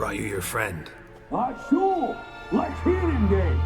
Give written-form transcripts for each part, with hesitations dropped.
brought you your friend. Sure. Let's hear him then.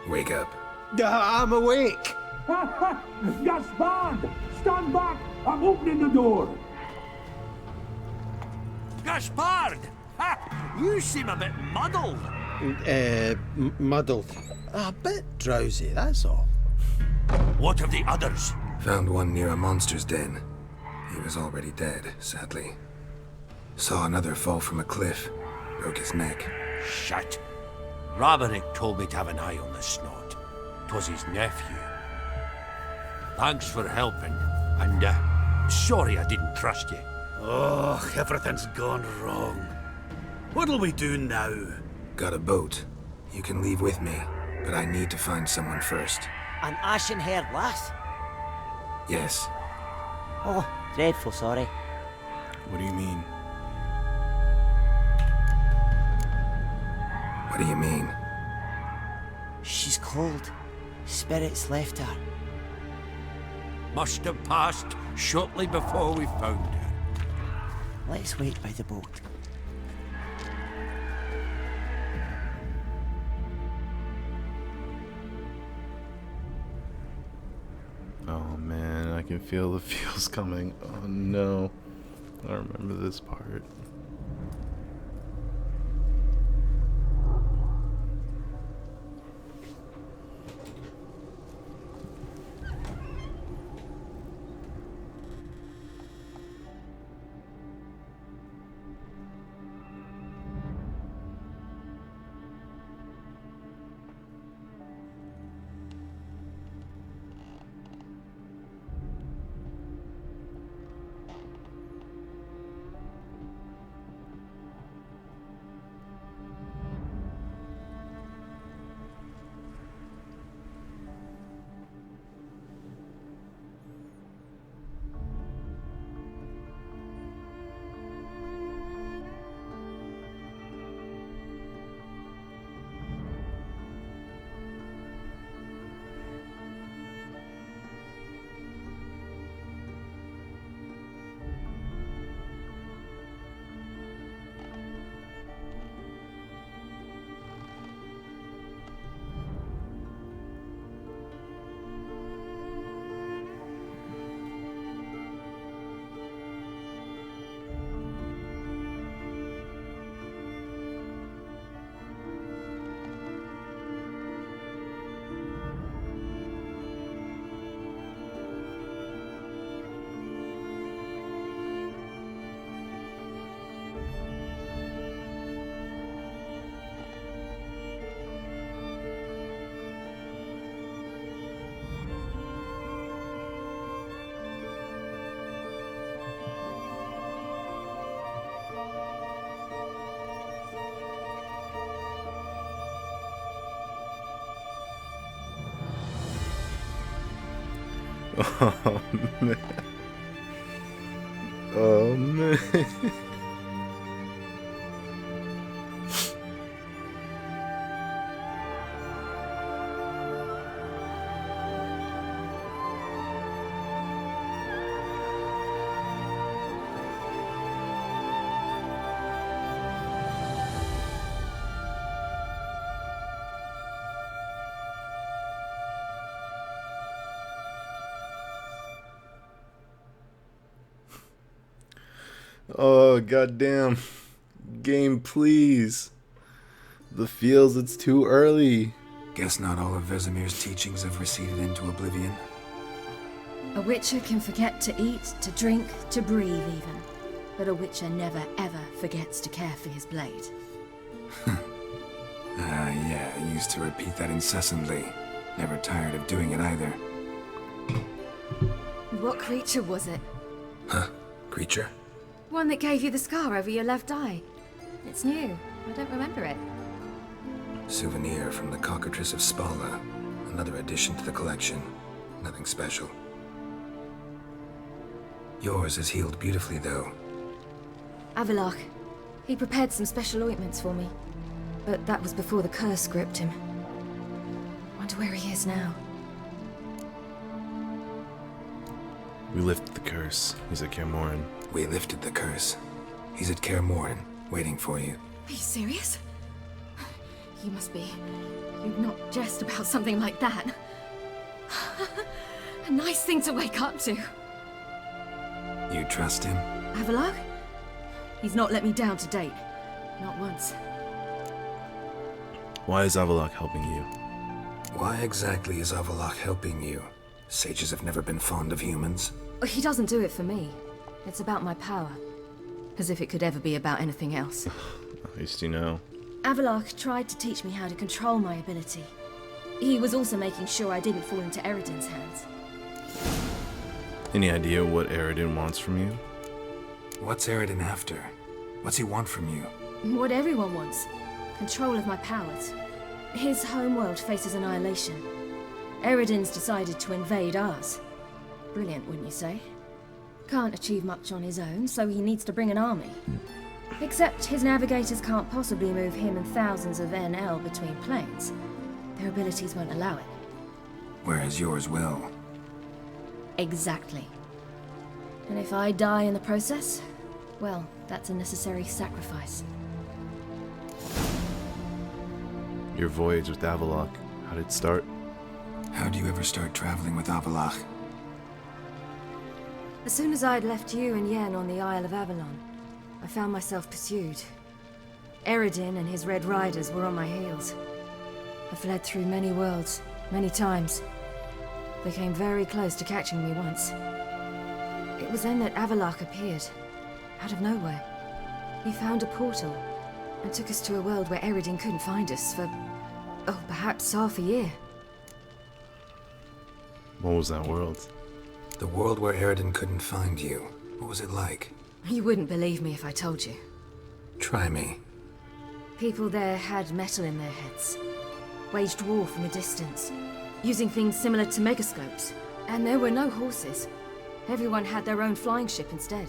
Wake up. I'm awake. Gaspard! Stand back! I'm opening the door. Gaspard! Ha! You seem a bit muddled. Muddled. A bit drowsy, that's all. What of the others? Found one near a monster's den. He was already dead, sadly. Saw another fall from a cliff. Broke his neck. Shit. Roderick told me to have an eye on the snot. 'Twas his nephew. Thanks for helping, and sorry I didn't trust you. Oh, everything's gone wrong. What'll we do now? Got a boat. You can leave with me, but I need to find someone first. An ashen-haired lass? Yes. Oh, dreadful sorry. What do you mean? What do you mean? She's cold. Spirits left her. Must have passed shortly before we found her. Let's wait by the boat. Oh man, I can feel the feels coming. Oh no. I remember this part. Oh man. Oh man. Oh goddamn. Game, please. The feels, it's too early. Guess not all of Vesemir's teachings have receded into oblivion. A witcher can forget to eat, to drink, to breathe even. But a witcher never ever forgets to care for his blade. Yeah, I used to repeat that incessantly. Never tired of doing it either. What creature was it? Huh? Creature? One that gave you the scar over your left eye. It's new. I don't remember it. Souvenir from the Cockatrice of Spala. Another addition to the collection. Nothing special. Yours is healed beautifully, though. Avalach. He prepared some special ointments for me. But that was before the curse gripped him. Wonder where he is now. We lifted the curse. He's at Camoran. We lifted the curse. He's at Kaer Morhen, waiting for you. Are you serious? You must be. You'd not jest about something like that. A nice thing to wake up to. You trust him? Avallac'h? He's not let me down to date. Not once. Why is Avallac'h helping you? Why exactly is Avallac'h helping you? Sages have never been fond of humans. He doesn't do it for me. It's about my power. As if it could ever be about anything else. At least you know. Avallac'h tried to teach me how to control my ability. He was also making sure I didn't fall into Eredin's hands. Any idea what Eredin wants from you? What's Eredin after? What's he want from you? What everyone wants. Control of my powers. His homeworld faces annihilation. Eredin's decided to invade ours. Brilliant, wouldn't you say? Can't achieve much on his own, so he needs to bring an army. Except his navigators can't possibly move him and thousands of NL between planes. Their abilities won't allow it. Whereas yours will. Exactly. And if I die in the process, well, that's a necessary sacrifice. Your voyage with Avallac'h, how did it start? How do you ever start traveling with Avallac'h? As soon as I'd left you and Yen on the Isle of Avalon, I found myself pursued. Eredin and his Red Riders were on my heels. I fled through many worlds, many times. They came very close to catching me once. It was then that Avallac'h appeared, out of nowhere. He found a portal, and took us to a world where Eredin couldn't find us for, oh, perhaps half a year. What was that world? The world where Eredin couldn't find you. What was it like? You wouldn't believe me if I told you. Try me. People there had metal in their heads, waged war from a distance, using things similar to megascopes. And there were no horses. Everyone had their own flying ship instead.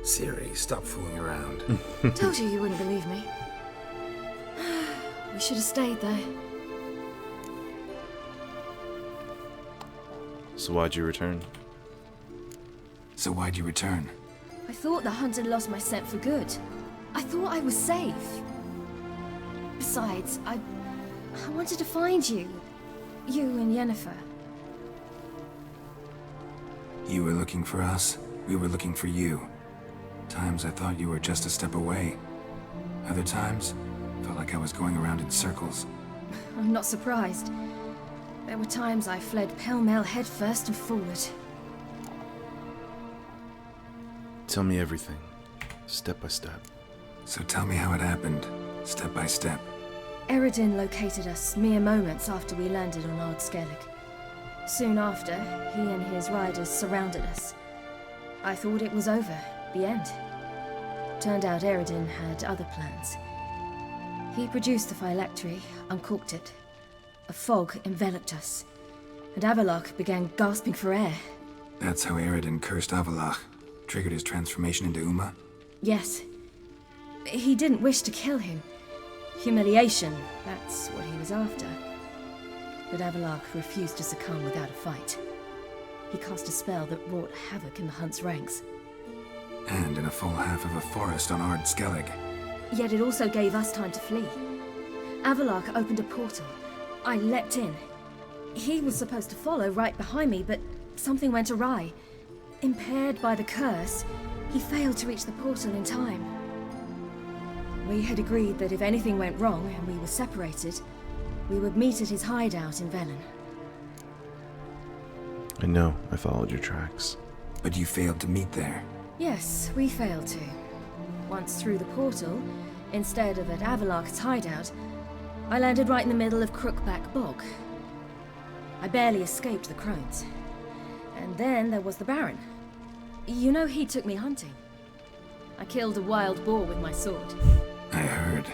Ciri, stop fooling around. Told you wouldn't believe me. We should have stayed there. So why'd you return? So why'd you return? I thought the hunt had lost my scent for good. I thought I was safe. Besides, I wanted to find you. You and Yennefer. You were looking for us. We were looking for you. Times I thought you were just a step away. Other times, felt like I was going around in circles. I'm not surprised. There were times I fled pell-mell headfirst and forward. Tell me everything, step by step. So tell me how it happened, step by step. Eredin located us mere moments after we landed on Ard Skellig. Soon after, he and his riders surrounded us. I thought it was over, the end. Turned out Eredin had other plans. He produced the phylactery, uncorked it. A fog enveloped us, and Avallac'h began gasping for air. That's how Eredin cursed Avallac'h, triggered his transformation into Uma? Yes. He didn't wish to kill him. Humiliation, that's what he was after. But Avallac'h refused to succumb without a fight. He cast a spell that wrought havoc in the Hunt's ranks. And in a full half of a forest on Ard Skellig. Yet it also gave us time to flee. Avallac'h opened a portal. I leapt in. He was supposed to follow right behind me, but something went awry. Impaired by the curse, he failed to reach the portal in time. We had agreed that if anything went wrong and we were separated, we would meet at his hideout in Velen. I know, I followed your tracks. But you failed to meet there. Yes, we failed to. Once through the portal, instead of at Avallac'h's hideout, I landed right in the middle of Crookback Bog. I barely escaped the crones. And then there was the Baron. You know, he took me hunting. I killed a wild boar with my sword. I heard.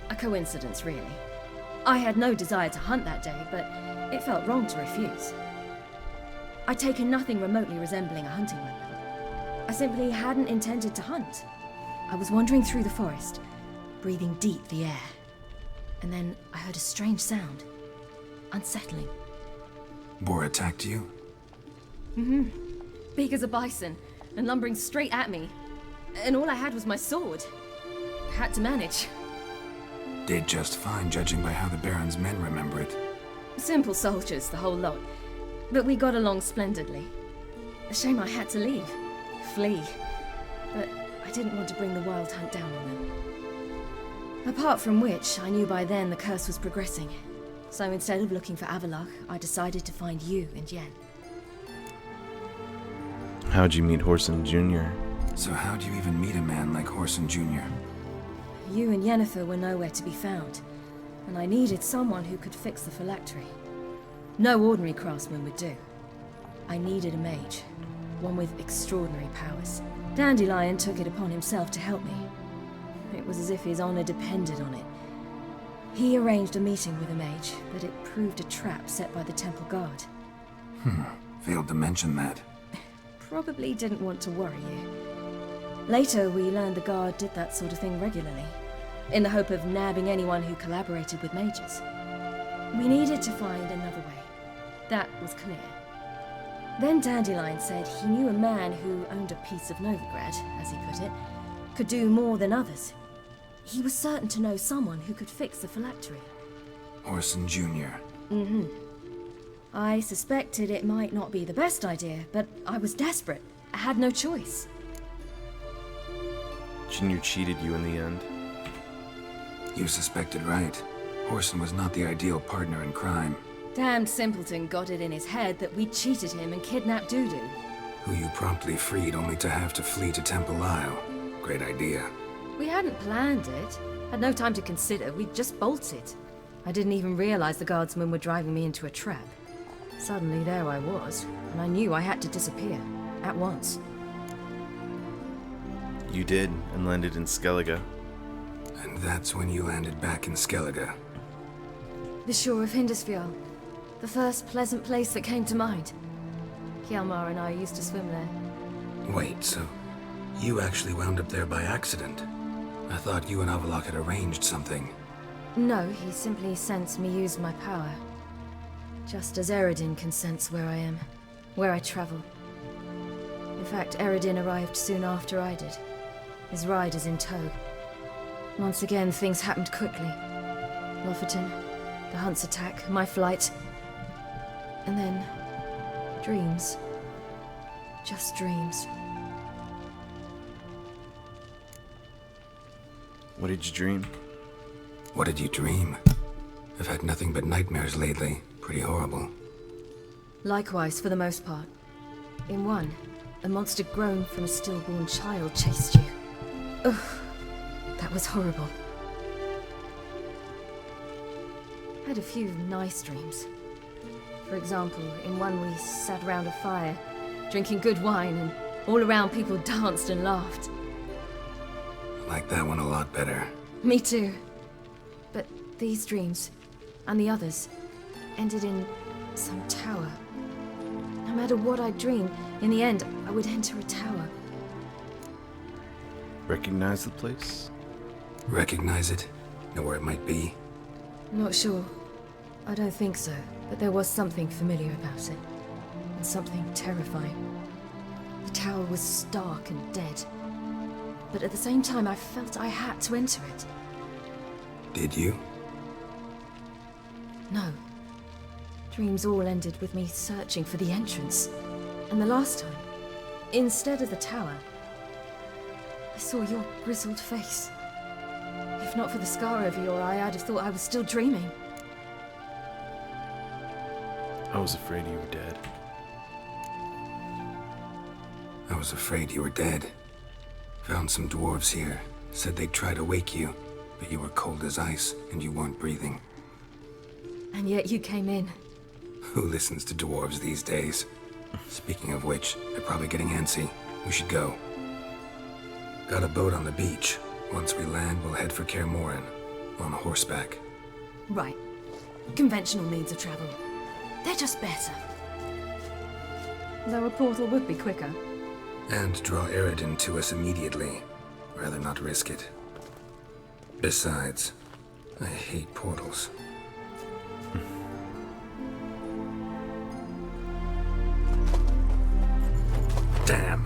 A coincidence, really. I had no desire to hunt that day, but it felt wrong to refuse. I'd taken nothing remotely resembling a hunting weapon. I simply hadn't intended to hunt. I was wandering through the forest, breathing deep the air. And then I heard a strange sound. Unsettling. Boar attacked you? Big as a bison, and lumbering straight at me. and all I had was my sword. Had to manage. Did just fine, judging by how the Baron's men remember it. Simple soldiers, the whole lot. But we got along splendidly. A shame I had to leave. Flee. But I didn't want to bring the Wild Hunt down on them. Apart from which, I knew by then the curse was progressing. So instead of looking for Avallac'h, I decided to find you and Yen. How'd you meet Whoreson Jr.? So how'd you even meet a man like Whoreson Jr.? You and Yennefer were nowhere to be found, and I needed someone who could fix the phylactery. No ordinary craftsman would do. I needed a mage, one with extraordinary powers. Dandelion took it upon himself to help me. It was as if his honor depended on it. He arranged a meeting with a mage, but it proved a trap set by the Temple Guard. Failed to mention that. Probably didn't want to worry you. Later, we learned the Guard did that sort of thing regularly, in the hope of nabbing anyone who collaborated with mages. We needed to find another way. That was clear. Then Dandelion said he knew a man who owned a piece of Novigrad, as he put it, could do more than others. He was certain to know someone who could fix the phylactery. Whoreson Jr. I suspected it might not be the best idea, but I was desperate. I had no choice. Junior cheated you in the end. You suspected right. Whoreson was not the ideal partner in crime. Damned simpleton got it in his head that we cheated him and kidnapped Dudu. Who you promptly freed only to have to flee to Temple Isle. Great idea. We hadn't planned it. Had no time to consider. We just bolted. I didn't even realize the guardsmen were driving me into a trap. Suddenly there I was, and I knew I had to disappear. At once. You did, and landed in Skellige. And that's when you landed back in Skellige. The shore of Hindisfjall. The first pleasant place that came to mind. Hjalmar and I used to swim there. Wait, so you actually wound up there by accident? I thought you and Avallac'h had arranged something. No, he simply sensed me use my power. Just as Eredin can sense where I am, where I travel. In fact, Eredin arrived soon after I did. His riders in tow. Once again, things happened quickly. Lofoten, the Hunt's attack, my flight. And then, dreams. Just dreams. What did you dream? What did you dream? I've had nothing but nightmares lately. Pretty horrible. Likewise, for the most part. In one, a monster grown from a stillborn child chased you. Ugh, that was horrible. I had a few nice dreams. For example, in one we sat around a fire, drinking good wine, and all around people danced and laughed. I like that one a lot better. Me too. But these dreams, and the others, ended in some tower. No matter what I dreamed, in the end, I would enter a tower. Recognize the place? Recognize it? Know where it might be? Not sure. I don't think so, but there was something familiar about it. And something terrifying. The tower was stark and dead. But at the same time, I felt I had to enter it. Did you? No. Dreams all ended with me searching for the entrance. And the last time, instead of the tower, I saw your grizzled face. If not for the scar over your eye, I'd have thought I was still dreaming. I was afraid you were dead. I was afraid you were dead. Found some dwarves here. Said they'd try to wake you, but you were cold as ice and you weren't breathing. And yet you came in. Who listens to dwarves these days? Speaking of which, they're probably getting antsy. We should go. Got a boat on the beach. Once we land, we'll head for Kaer Morhen. On horseback. Right. Conventional means of travel. They're just better. Though a portal would be quicker. And draw Eredin to us immediately. Rather not risk it. Besides, I hate portals. Damn.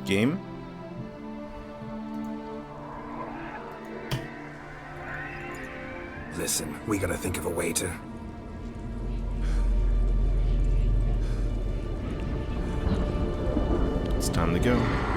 Game? Listen, we gotta think of a way to... It's time to go.